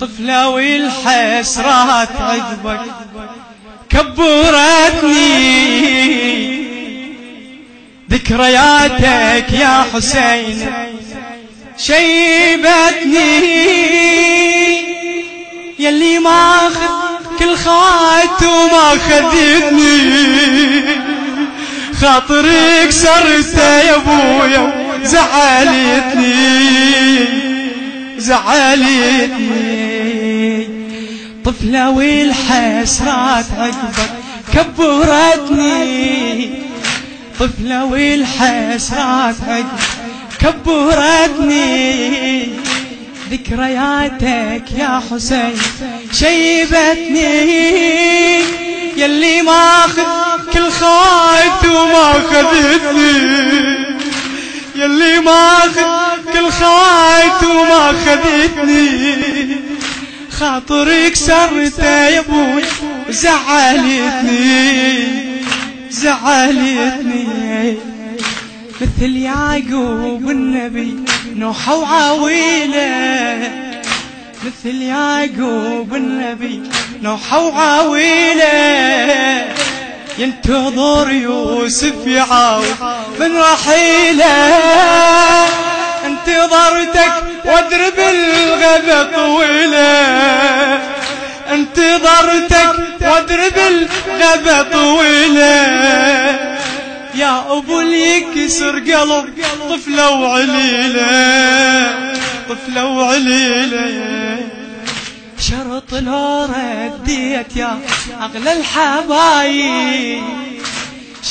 طفلة والحسرات عقبك كبرتني، ذكرياتك يا حسين شيبتني، يلي ماخذ كل خات وما خذتني، خاطرك كسرته يا ابويا زعلتني، طفلة والحسرات عقبك كبرتني، طفلة والحسرات عقبك كبرتني، ذكرياتك يا حسين شيبتني، يلي ماخذ كل خايت وما خذتني، يلي ماخذ كل خايت وما خذتني، خاطرك كسرته يا ابوي زعلتني، مثل يعقوب النبي نوح وعويله، مثل يعقوب النبي نوح وعويله، ينتظر يوسف يعاود من رحيله، انتظرتك واضرب الغبا طويله، انتظرتك واضرب الغبا طويله، يا ابو اللي يكسر قلب طفله وعليله، شرط لو رديت يا اغلى الحبايب،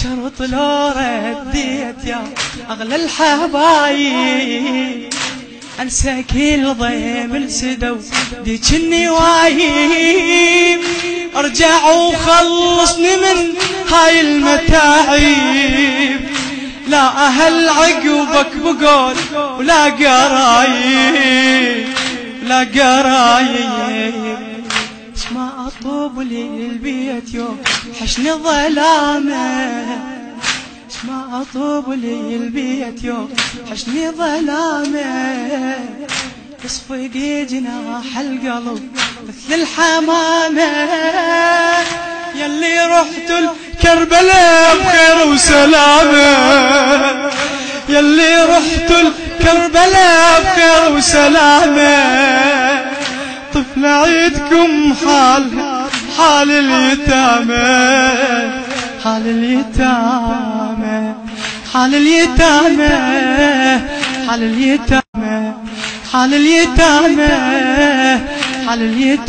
شرط لو رديت يا اغلى الحبايب، انسى كل ضيم السدو ديجني وايب، ارجع وخلصني من هاي المتاعب، لا اهل عقبك بقول ولا قرايب، اسمع اطوب لي البيت يوم حشني ظلامه، اسمع اطوب لي البيت يوم حشني ظلامه، اصفق جناح القلب مثل الحمامه، يلي رحت الكربلاء بخير وسلامه، يلي رحت الكربلاء بخير وسلامه، طفل عيدكم حال اليتامى، حال اليتامى، حال اليتامى، حال اليتامى، حال اليتامى، حال اليتامى.